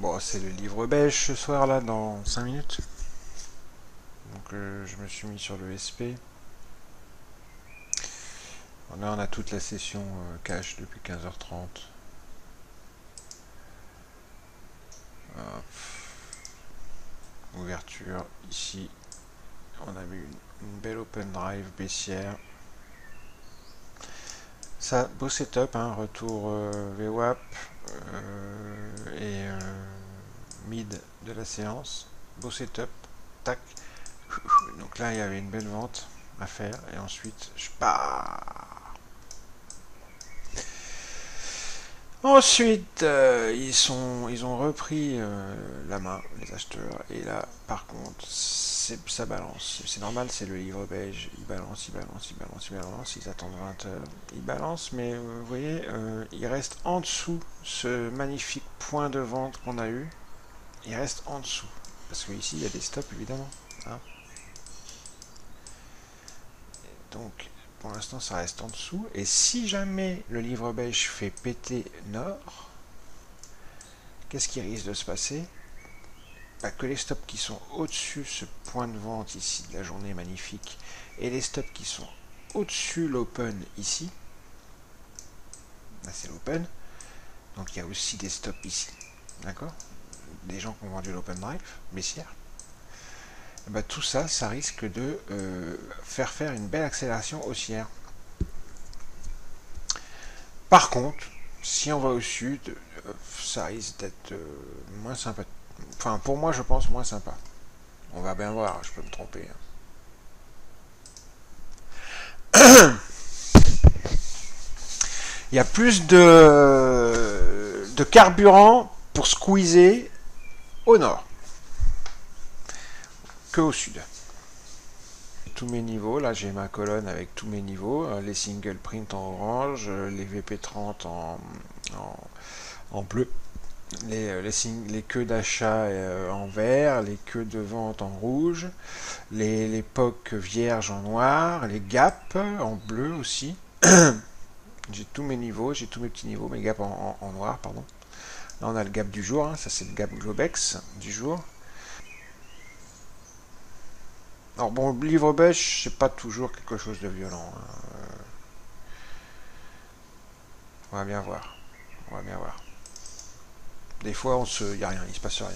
Bon, c'est le livre beige ce soir là, dans 5 minutes. Donc je me suis mis sur le SP. Là on a toute la session cache depuis 15h30. Ouverture ici. On a eu une belle open drive baissière. Ça, beau setup, hein, retour VWAP et mid de la séance. Beau setup, tac. Donc là il y avait une belle vente à faire et ensuite je pars. Ensuite, ils ont repris la main, les acheteurs, et là, par contre, ça balance. C'est normal, c'est le livre beige. Ils balancent, ils balancent, ils balancent, ils balancent. Ils attendent 20 heures. Ils balancent, mais vous voyez, il reste en dessous ce magnifique point de vente qu'on a eu. Il reste en dessous. Parce que ici, il y a des stops, évidemment. Hein. Donc, pour l'instant, ça reste en dessous. Et si jamais le livre beige fait péter nord, qu'est-ce qui risque de se passer? Que les stops qui sont au-dessus ce point de vente ici de la journée magnifique et les stops qui sont au-dessus l'open ici, là c'est l'open, donc il y a aussi des stops ici, d'accord, des gens qui ont vendu l'open drive baissière, tout ça, ça risque de faire une belle accélération haussière. Par contre, si on va au sud, ça risque d'être moins sympa. Enfin, pour moi, je pense moins sympa. On va bien voir, je peux me tromper. Il y a plus de carburant pour squeezer au nord que au sud. Tous mes niveaux, là j'ai ma colonne avec tous mes niveaux, les single print en orange, les VP30 en bleu, les queues d'achat en vert, les queues de vente en rouge, les POC vierges en noir, les gaps en bleu aussi. J'ai tous mes niveaux, j'ai tous mes petits niveaux, mes gaps en noir, pardon. Là on a le gap du jour, hein, ça c'est le gap Globex du jour. Alors bon, le livre beige, c'est pas toujours quelque chose de violent. Hein. On va bien voir. On va bien voir. Des fois, il y a rien, il se passe rien.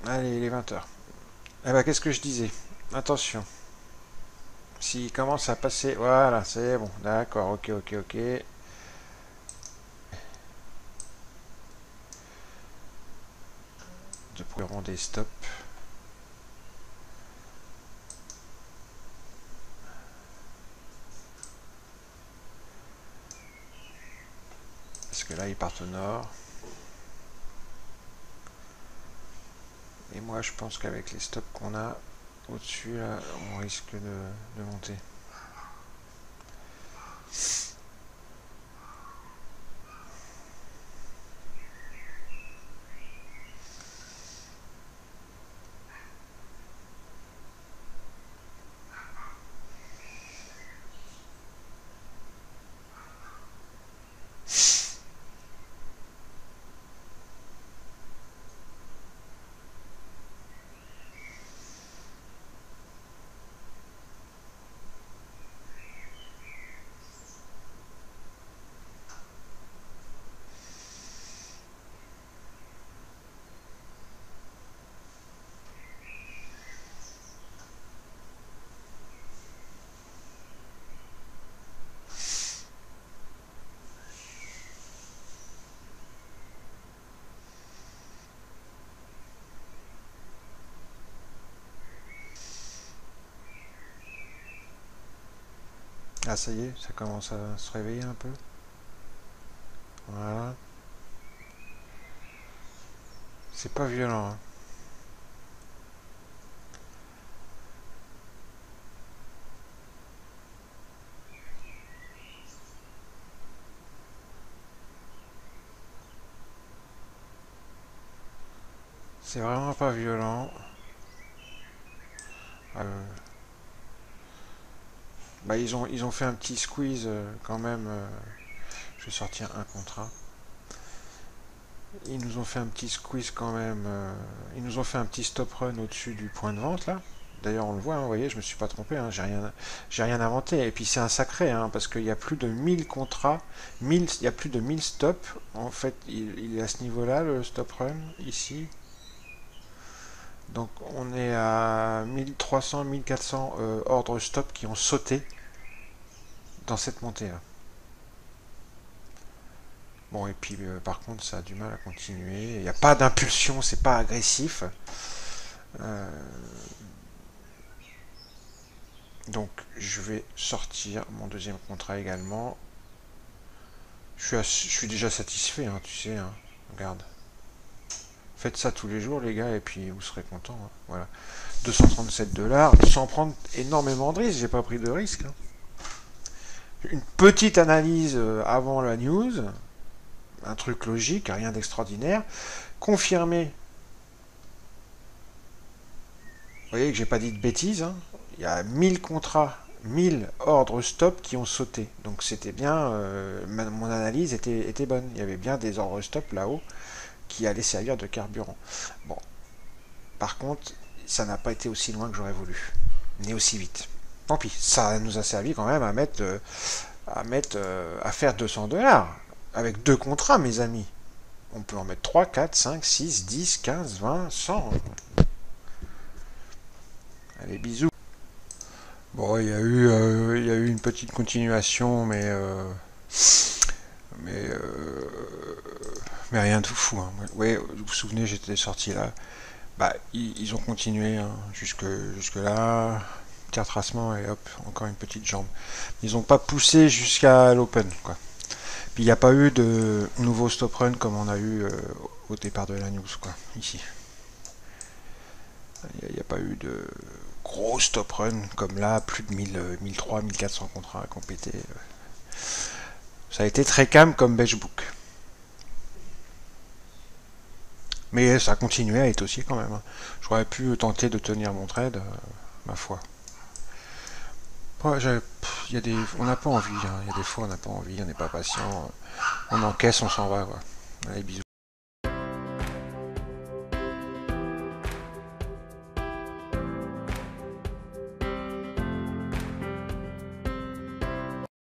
Allez, il est 20h. Eh ben, qu'est-ce que je disais? Attention. S'il commence à passer... Voilà, c'est bon. D'accord, ok, ok, ok. De prendre des stops. Parce que là, ils partent au nord. Et moi, je pense qu'avec les stops qu'on a au-dessus, là, on risque de monter. Ah, ça y est, ça commence à se réveiller un peu. Voilà. C'est pas violent, hein. C'est vraiment pas violent. Bah, ils ont fait un petit squeeze quand même. Je vais sortir un contrat. Ils nous ont fait un petit squeeze quand même. Ils nous ont fait un petit stop run au-dessus du point de vente là. D'ailleurs, on le voit, hein, vous voyez, je me suis pas trompé, hein, j'ai rien inventé. Et puis c'est un sacré, hein, parce qu'il y a plus de 1000 contrats, 1000, il y a plus de 1000 stops. En fait, il est à ce niveau-là, le stop run, ici. Donc on est à 1300, 1400 ordres stop qui ont sauté dans cette montée-là. Bon, et puis par contre, ça a du mal à continuer. Il n'y a pas d'impulsion, c'est pas agressif. Euh, donc je vais sortir mon deuxième contrat également. Je suis déjà satisfait, hein, tu sais. Hein. Regarde. Faites ça tous les jours, les gars, et puis vous serez contents. Hein. Voilà. 237 dollars, sans prendre énormément de risques. J'ai pas pris de risque. Hein. Une petite analyse avant la news. Un truc logique, rien d'extraordinaire. Confirmé. Vous voyez que j'ai pas dit de bêtises. Hein. Il y a 1000 contrats, 1000 ordres stop qui ont sauté. Donc c'était bien, mon analyse était bonne. Il y avait bien des ordres stop là-haut qui allaient servir de carburant. Bon, par contre, ça n'a pas été aussi loin que j'aurais voulu, ni aussi vite. Tant pis, ça nous a servi quand même à faire 200 dollars avec deux contrats, mes amis. On peut en mettre 3, 4, 5, 6, 10, 15, 20, 100. Allez, bisous. Bon, il y a eu une petite continuation, mais, euh, mais rien de fou. Hein. Ouais, vous vous souvenez, j'étais sorti là. Bah, ils ont continué hein, jusque là. Petit retracement et hop, encore une petite jambe. Ils n'ont pas poussé jusqu'à l'open, quoi. Puis il n'y a pas eu de nouveau stop run comme on a eu au départ de la news, quoi, ici. Il n'y a pas eu de gros stop run comme là, plus de 1000, 1300, 1400 contrats à compléter. Ça a été très calme comme benchbook. Mais ça continuait à être aussi quand même. Hein. J'aurais pu tenter de tenir mon trade, ma foi. Ouais, on n'a pas envie. Hein. Il y a des fois on n'a pas envie, on n'est pas patient. On encaisse, on s'en va. Quoi. Allez, bisous.